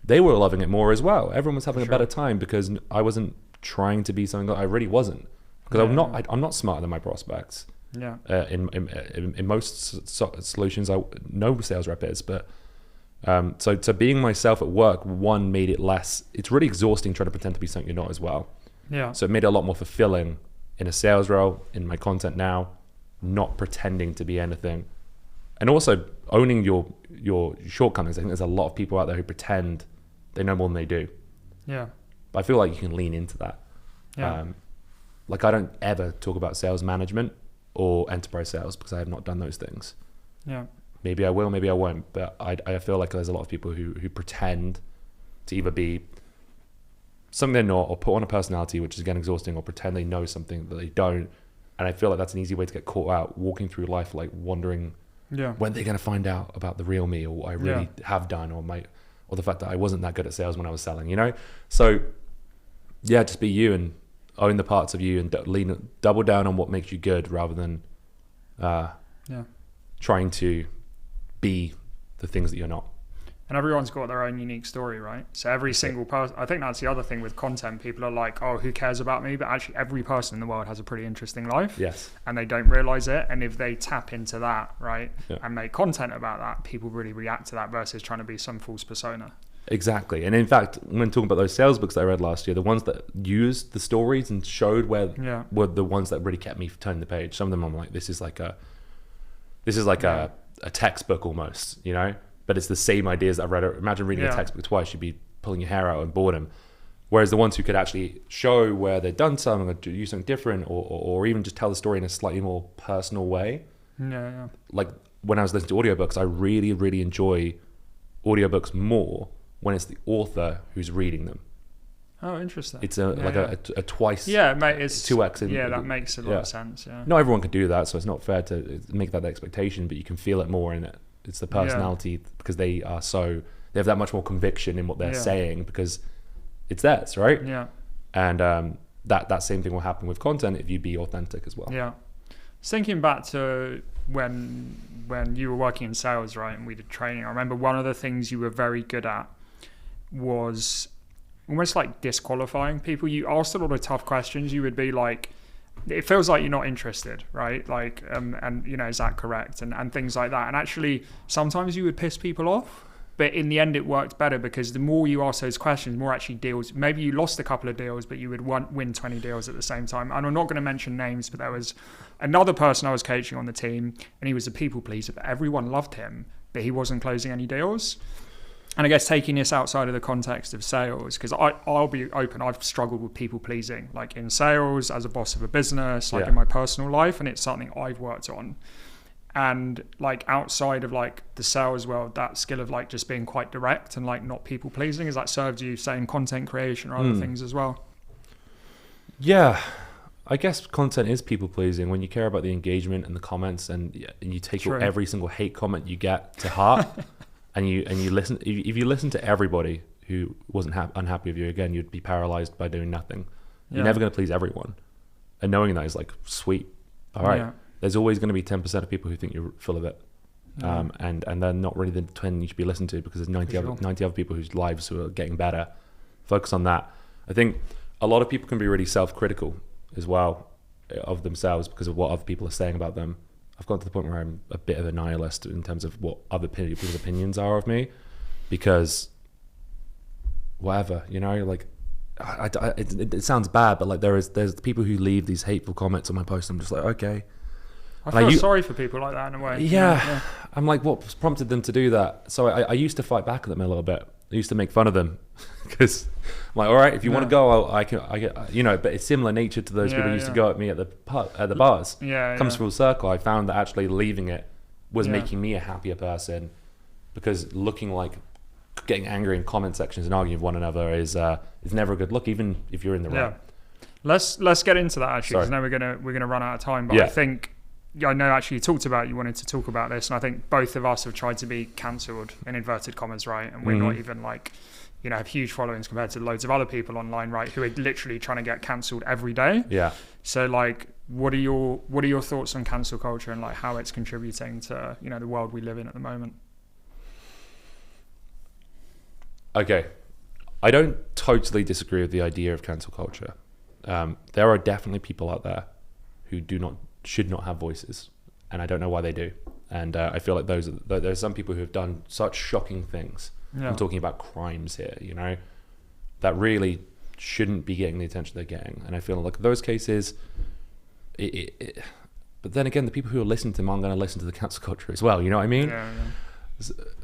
they were loving it more as well. Everyone was having a better time because I wasn't trying to be something that I really wasn't. Because I'm not smarter than my prospects. In most solutions, no sales rep is. But so being myself at work, one, made it less. It's really exhausting trying to pretend to be something you're not as well. So it made it a lot more fulfilling in a sales role, in my content now, not pretending to be anything, and also owning your shortcomings. I think there's a lot of people out there who pretend they know more than they do. But I feel like you can lean into that. Like I don't ever talk about sales management or enterprise sales because I have not done those things. Maybe I will, maybe I won't, but I feel like there's a lot of people who pretend to either be something they're not, or put on a personality, which is again exhausting, or pretend they know something that they don't. And I feel like that's an easy way to get caught out, walking through life like wondering when they're going to find out about the real me, or what I really have done, or the fact that I wasn't that good at sales when I was selling, So just be you and own the parts of you, and double down on what makes you good, rather than trying to be the things that you're not. And everyone's got their own unique story, right? So every single person, I think that's the other thing with content. People are like, oh, who cares about me? But actually every person in the world has a pretty interesting life. And they don't realize it. And if they tap into that, right, and make content about that, people really react to that versus trying to be some false persona. Exactly. And in fact, when talking about those sales books that I read last year, the ones that used the stories and showed where were the ones that really kept me turning the page. Some of them I'm like, this is like a textbook almost, but it's the same ideas that I've read. Imagine reading a textbook twice, you'd be pulling your hair out in boredom. Whereas the ones who could actually show where they've done something or do something different, or even just tell the story in a slightly more personal way. Like when I was listening to audiobooks, I really, really enjoy audiobooks more when it's the author who's reading them. Oh, interesting. It's a twice. Mate, it's 2x. That makes a lot of sense. Not everyone can do that, so it's not fair to make that the expectation, but you can feel it more in it. It's the personality, because they have that much more conviction in what they're saying, because it's theirs, right? And that same thing will happen with content if you be authentic as well. Thinking back to when you were working in sales, right, and we did training, I remember one of the things you were very good at was almost like disqualifying people. You asked a lot of tough questions. You would be like, it feels like you're not interested, right? Like, and is that correct? And things like that. And actually, sometimes you would piss people off, but in the end, it worked better, because the more you ask those questions, more actually deals. Maybe you lost a couple of deals, but you would win 20 deals at the same time. And I'm not going to mention names, but there was another person I was coaching on the team, and he was a people pleaser, but everyone loved him, but he wasn't closing any deals. And I guess taking this outside of the context of sales, because I'll be open, I've struggled with people pleasing, like in sales, as a boss of a business, like in my personal life, and it's something I've worked on. And like outside of like the sales world, that skill of like just being quite direct and like not people pleasing, has that served you, say, in content creation or other things as well? Yeah, I guess content is people pleasing when you care about the engagement and the comments, and you take every single hate comment you get to heart. And you listen. If you listen to everybody who wasn't unhappy with you, again, you'd be paralyzed by doing nothing. You're never going to please everyone, and knowing that is like sweet. All right, there's always going to be 10% of people who think you're full of it, and they're not really the 10 you should be listening to, because there's 90 other people whose lives who are getting better. Focus on that. I think a lot of people can be really self-critical as well of themselves because of what other people are saying about them. I've got to the point where I'm a bit of a nihilist in terms of what other people's opinions are of me, because whatever, like it sounds bad, but like there's people who leave these hateful comments on my post. I'm just like, okay. I feel sorry for people like that in a way. Yeah. I'm like, what prompted them to do that? So I used to fight back at them a little bit, I used to make fun of them because I'm like, all right, if you want to go, I can, you know, but it's similar nature to those people who used to go at me at the bars. Comes full circle. I found that actually leaving it was making me a happier person, because looking like getting angry in comment sections and arguing with one another is never a good look, even if you're in the right. Let's get into that actually, because now we're gonna run out of time. But I think, I know actually you talked about, you wanted to talk about this, and I think both of us have tried to be cancelled in inverted commas, right? And we're not even like, you know, have huge followings compared to loads of other people online, right, who are literally trying to get cancelled every day. Yeah. So like, what are your thoughts on cancel culture and like how it's contributing to, you know, the world we live in at the moment? Okay, I don't totally disagree with the idea of cancel culture. There are definitely people out there who should not have voices, and I don't know why they do. And I feel like there's some people who have done such shocking things. I'm talking about crimes here, you know, that really shouldn't be getting the attention they're getting. And I feel like those cases, but then again, the people who are listening to them aren't going to listen to the cancel culture as well. You know what I mean?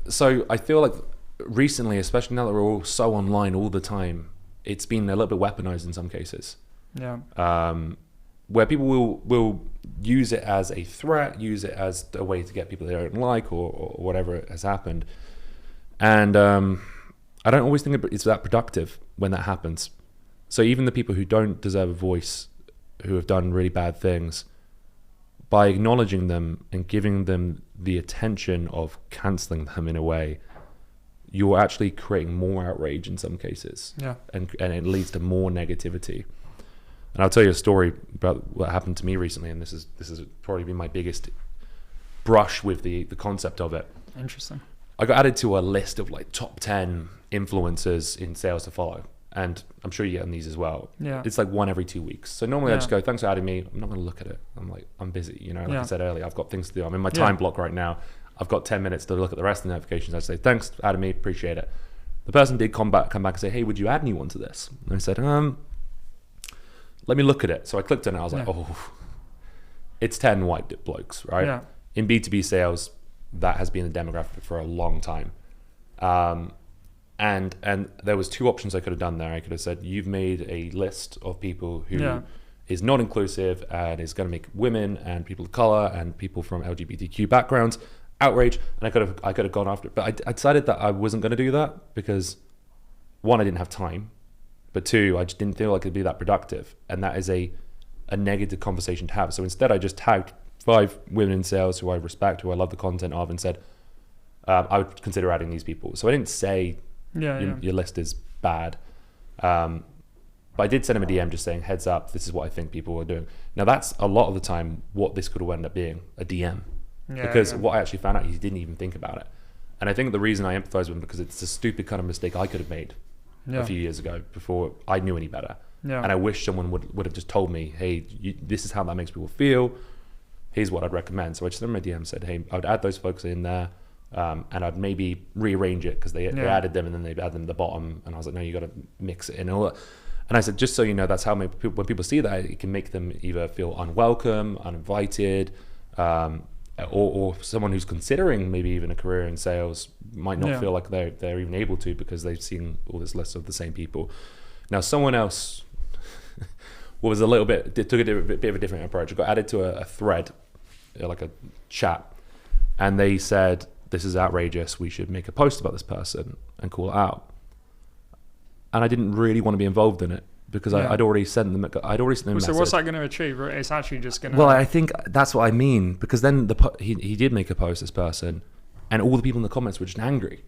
So I feel like recently, especially now that we're all so online all the time, it's been a little bit weaponized in some cases. Where people will use it as a threat, use it as a way to get people they don't like, or whatever has happened. And I don't always think it's that productive when that happens. So even the people who don't deserve a voice, who have done really bad things, by acknowledging them and giving them the attention of cancelling them in a way, you're actually creating more outrage in some cases. And it leads to more negativity. And I'll tell you a story about what happened to me recently, and this has probably been my biggest brush with the concept of it. Interesting. I got added to a list of like top 10 influencers in sales to follow, and I'm sure you get on these as well. It's like one every 2 weeks. So normally I just go, thanks for adding me. I'm not going to look at it. I'm busy, you know, like I said earlier, I've got things to do. I'm in my time block right now. I've got 10 minutes to look at the rest of the notifications. I say, thanks for adding me, appreciate it. The person did come back and say, hey, would you add anyone to this? And I said, let me look at it. So I clicked on it, I was like, oh, it's 10 white blokes, right? In B2B sales, that has been the demographic for a long time. And there was two options I could have done there. I could have said, you've made a list of people who is not inclusive and is going to make women and people of color and people from LGBTQ backgrounds outrage. And I could have gone after it. But I decided that I wasn't going to do that because, one, I didn't have time. But two, I just didn't feel like it'd be that productive. And that is a negative conversation to have. So instead, I just tagged 5 women in sales who I respect, who I love the content of, and said, I would consider adding these people. So I didn't say your list is bad. But I did send him a DM just saying, heads up, this is what I think people are doing. Now, that's a lot of the time what this could have ended up being, a DM. Because what I actually found out, he didn't even think about it. And I think the reason I empathize with him, because it's a stupid kind of mistake I could have made a few years ago before I knew any better. And I wish someone would have just told me, hey, this is how that makes people feel. Here's what I'd recommend. So I just sent him a DM and said, hey, I would add those folks in there, and I'd maybe rearrange it because they added them and then they added them at the bottom. And I was like, no, you got to mix it in. And I said, just so you know, that's how when people see that, it can make them either feel unwelcome, uninvited, or someone who's considering maybe even a career in sales might not feel like they're even able to because they've seen all this list of the same people. Now, someone else was took a bit of a different approach. I got added to a thread, like a chat, and they said, this is outrageous, we should make a post about this person and call it out. And I didn't really want to be involved in it because I'd already sent them a message. So what's that going to achieve? It's actually just going to... Well, I think that's what I mean, because then he did make a post, this person, and all the people in the comments were just angry.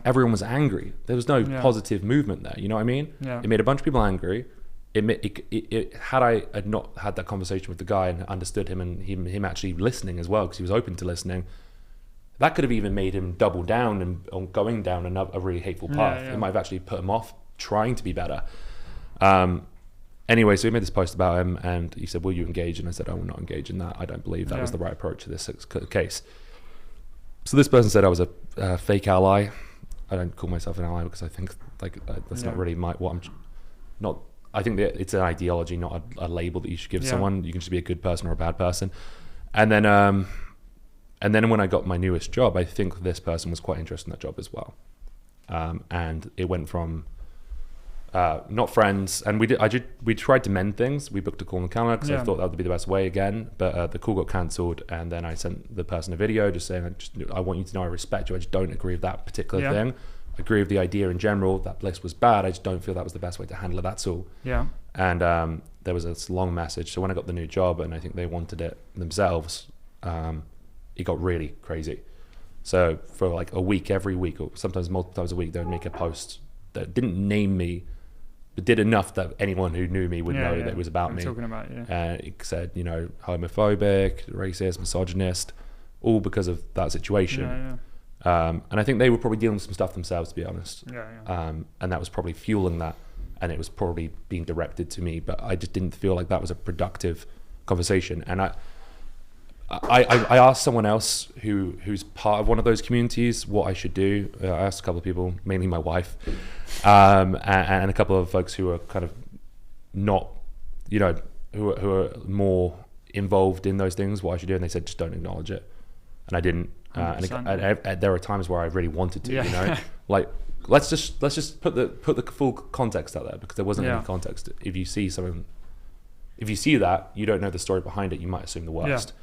Everyone was angry. There was no positive movement there, you know what I mean? It made a bunch of people angry. Had I had not had that conversation with the guy and understood him and him actually listening as well, because he was open to listening, that could have even made him double down on going down a really hateful path. It might have actually put him off trying to be better. Anyway, so he made this post about him and he said, will you engage? And I said, I will not engage in that. I don't believe that was the right approach to this case. So this person said I was a fake ally. I don't call myself an ally because I think that's not really I think that it's an ideology, not a label that you should give someone. You can just be a good person or a bad person. And then when I got my newest job, I think this person was quite interested in that job as well. and it went from not friends, and we tried to mend things. We booked a call on the calendar because I thought that would be the best way again, but the call got cancelled, and then I sent the person a video just saying, I want you to know I respect you, I just don't agree with that particular thing. I agree with the idea in general, that list was bad, I just don't feel that was the best way to handle it, that's all. And there was this long message. So when I got the new job, and I think they wanted it themselves, it got really crazy. So for like a week, every week, or sometimes multiple times a week, they would make a post that didn't name me, but did enough that anyone who knew me would know that it was about me. Talking about, it said, homophobic, racist, misogynist, all because of that situation. And I think they were probably dealing with some stuff themselves, to be honest. And that was probably fueling that, and it was probably being directed to me, but I just didn't feel like that was a productive conversation. And I asked someone else who's part of one of those communities what I should do. I asked a couple of people, mainly my wife, and a couple of folks who are kind of not, who are more involved in those things, what I should do, and they said just don't acknowledge it, and I didn't. And there are times where I really wanted to, like let's just put the full context out there, because there wasn't any context. If you see that, you don't know the story behind it, you might assume the worst.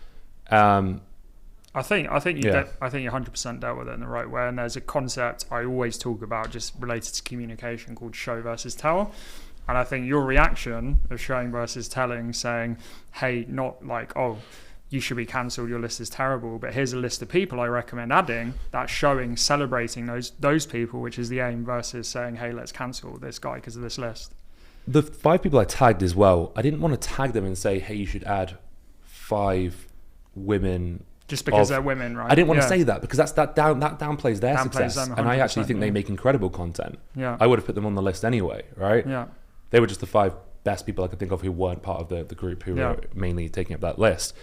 I think you 100% dealt with it in the right way. And there's a concept I always talk about just related to communication called show versus tell. And I think your reaction of showing versus telling, saying, hey, not like, oh, you should be cancelled, your list is terrible, but here's a list of people I recommend adding, that's showing, celebrating those people, which is the aim, versus saying, hey, let's cancel this guy because of this list. The 5 people I tagged as well, I didn't want to tag them and say, hey, you should add 5 women just because they're women, right? I didn't want to say that, because that downplays their success, and I actually think they make incredible content. I would have put them on the list anyway, right? They were just the 5 best people I could think of who weren't part of the group who were mainly taking up that list.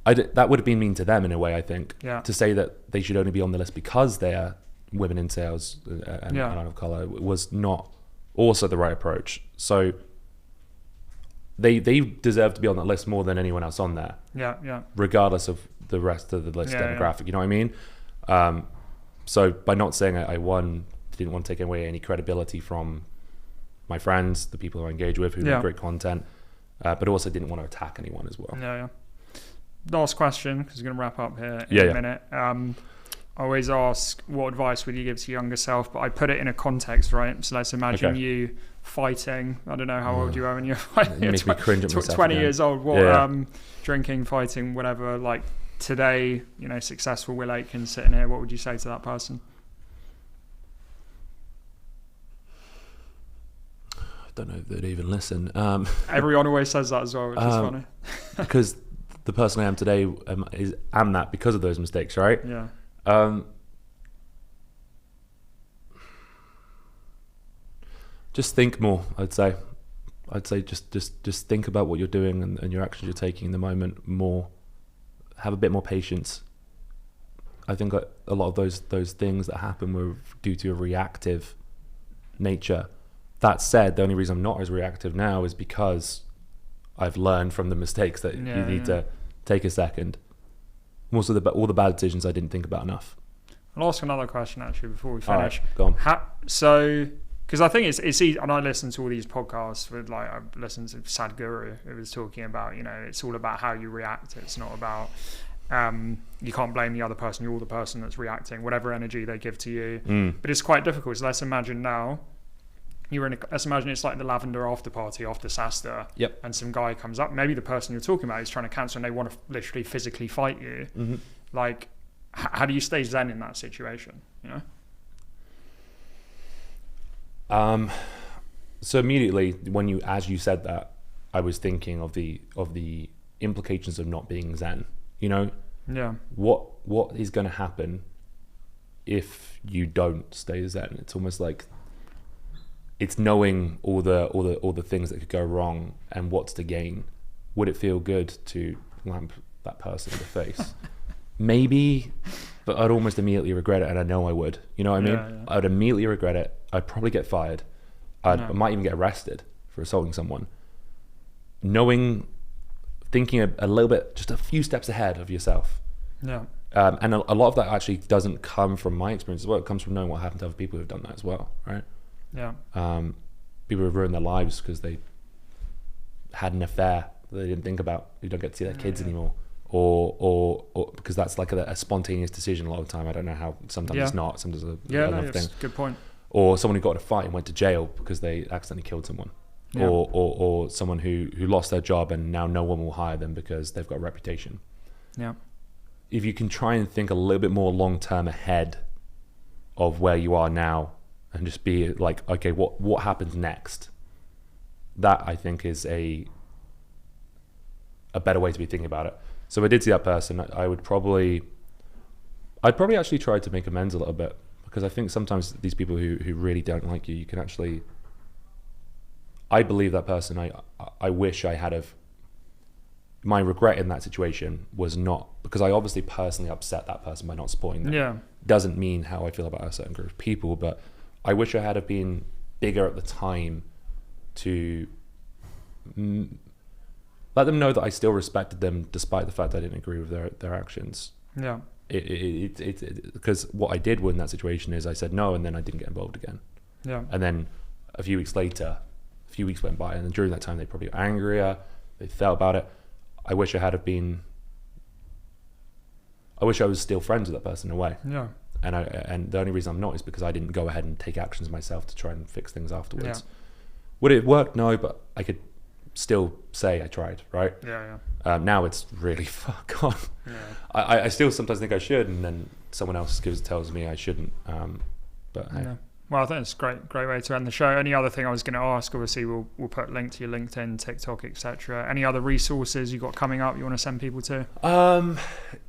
That would have been mean to them in a way, I think, to say that they should only be on the list because they are women in sales and of color was not also the right approach. So they deserve to be on that list more than anyone else on there. Regardless of the rest of the list demographic, you know what I mean? So by not saying I didn't want to take away any credibility from my friends, the people who I engage with, who make great content, but also didn't want to attack anyone as well. Last question, because we're going to wrap up here in a minute. I always ask, what advice would you give to your younger self? But I put it in a context, right? So let's imagine you fighting. I don't know how old you are when you're fighting. It makes me cringe at myself 20 again. Years old. What, drinking, fighting, whatever. Like today, successful Will Aitken sitting here. What would you say to that person? I don't know if they'd even listen. Everyone always says that as well, which is funny. Because the person I am today am that because of those mistakes, right? Just think more, I'd say just think about what you're doing and your actions you're taking in the moment more. Have a bit more patience. I think a lot of those things that happen were due to a reactive nature. That said, the only reason I'm not as reactive now is because I've learned from the mistakes that you need to take a second. Also, all the bad decisions I didn't think about enough. I'll ask another question actually before we finish. All right, go on. Because I think it's easy, and I listen to all these podcasts with I listened to Sadhguru, who was talking about, it's all about how you react. It's not about, you can't blame the other person, you're the person that's reacting, whatever energy they give to you. But it's quite difficult. So let's imagine now, let's imagine it's like the Lavender after party after Sasta, and some guy comes up, maybe the person you're talking about is trying to cancel and they want to literally physically fight you. Like, how do you stay zen in that situation, So immediately as you said that, I was thinking of the implications of not being zen. What is going to happen if you don't stay zen? It's almost like it's knowing all the things that could go wrong and what's to gain. Would it feel good to lamp that person in the face? Maybe, but I'd almost immediately regret it, and I know I would. You know what I mean? I would immediately regret it. I'd probably get fired. I might even get arrested for assaulting someone. Thinking a little bit, just a few steps ahead of yourself. And a lot of that actually doesn't come from my experience as well. It comes from knowing what happened to other people who've done that as well, right? Yeah. People who've ruined their lives because they had an affair that they didn't think about, who don't get to see their kids anymore, or because that's like a spontaneous decision a lot of the time. I don't know how. Sometimes it's not. Sometimes it's another thing. Good point. Or someone who got in a fight and went to jail because they accidentally killed someone. Yeah. Or someone who lost their job and now no one will hire them because they've got a reputation. Yeah. If you can try and think a little bit more long term ahead of where you are now and just be like, okay, what happens next? That I think is a better way to be thinking about it. So if I did see that person, I'd probably actually try to make amends a little bit, because I think sometimes these people who really don't like you can actually, I believe that person, I wish I had of, my regret in that situation was not because I obviously personally upset that person by not supporting them. Yeah. Doesn't mean how I feel about a certain group of people, but I wish I had have been bigger at the time to let them know that I still respected them despite the fact I didn't agree with their actions. Yeah. Because what I did in that situation is I said no, and then I didn't get involved again. Yeah. And then a few weeks went by, and then during that time they probably got angrier, they felt about it. I wish I was still friends with that person in a way. Yeah. And the only reason I'm not is because I didn't go ahead and take actions myself to try and fix things afterwards. Yeah. Would it work? No, but I could still say I tried, right? Yeah, yeah. Now it's really fuck on. Yeah. I still sometimes think I should, and then someone else tells me I shouldn't. But hey. Yeah. Well, I think it's a great way to end the show. Any other thing I was going to ask, obviously we'll put a link to your LinkedIn, TikTok, etc. Any other resources you got coming up you want to send people to?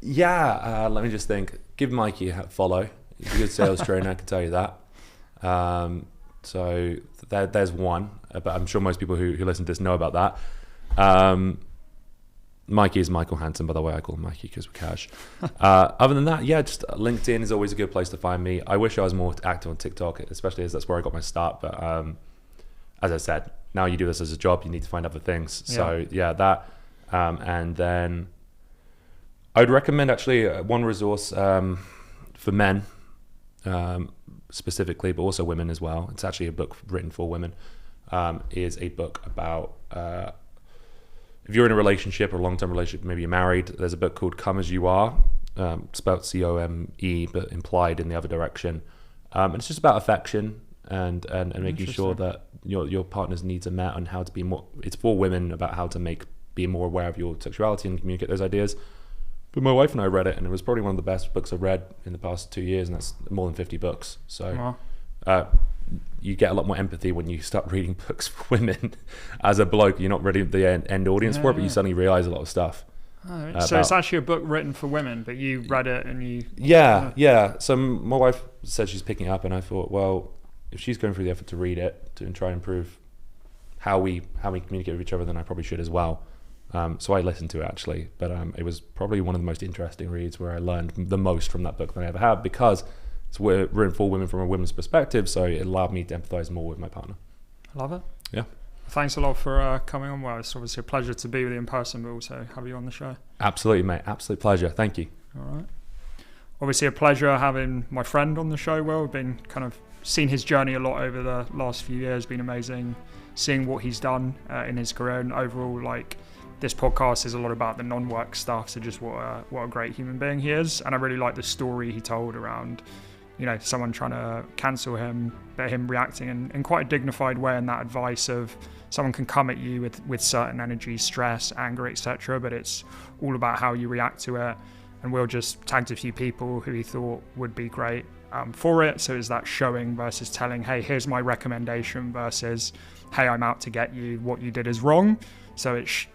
Let me just think. Give Mikey a follow. He's a good sales trainer, I can tell you that. So there's one, but I'm sure most people who listen to this know about that. Mikey is Michael Hansen, by the way. I call him Mikey because we're cash. Other than that, just LinkedIn is always a good place to find me. I wish I was more active on TikTok, especially as that's where I got my start. But as I said, now you do this as a job, you need to find other things. So that. And then I would recommend actually one resource for men specifically, but also women as well. It's actually a book written for women. Is a book about... if you're in a relationship or a long-term relationship, maybe you're married, there's a book called Come As You Are, spelled COME, but implied in the other direction. And it's just about affection and making sure that your partner's needs are met and how to be more... It's for women about how to be more aware of your sexuality and communicate those ideas. But my wife and I read it, and it was probably one of the best books I've read in the past 2 years, and that's more than 50 books. So... you get a lot more empathy when you start reading books for women. As a bloke, you're not really the end audience for it, but you suddenly realize a lot of stuff. So it's actually a book written for women, but you read it and you... Yeah. So my wife said she's picking it up, and I thought, well, if she's going through the effort to read it and try and improve how we communicate with each other, then I probably should as well. So I listened to it actually, but it was probably one of the most interesting reads where I learned the most from that book than I ever have, because it's written for women from a women's perspective, so it allowed me to empathize more with my partner. I love it. Yeah. Thanks a lot for coming on. Well, it's obviously a pleasure to be with you in person, but also have you on the show. Absolutely, mate. Absolute pleasure. Thank you. All right. Obviously a pleasure having my friend on the show. Well, we've been kind of seen his journey a lot over the last few years. Been amazing seeing what he's done in his career, and overall, like, this podcast is a lot about the non-work stuff. So just what a great human being he is. And I really like the story he told around, someone trying to cancel him, but him reacting in quite a dignified way, and that advice of someone can come at you with certain energy, stress, anger, etc., but it's all about how you react to it. And Will just tagged a few people who he thought would be great for it. So it's that showing versus telling, hey, here's my recommendation, versus, hey, I'm out to get you, what you did is wrong. So it's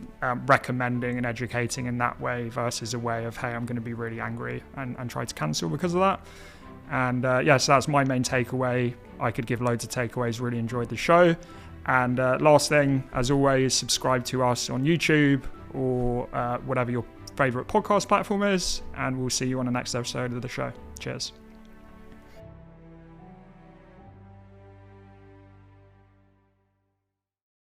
recommending and educating in that way versus a way of, hey, I'm going to be really angry and try to cancel because of that. And so that's my main takeaway. I could give loads of takeaways. Really enjoyed the show. And last thing, as always, subscribe to us on YouTube or whatever your favorite podcast platform is. And we'll see you on the next episode of the show. Cheers.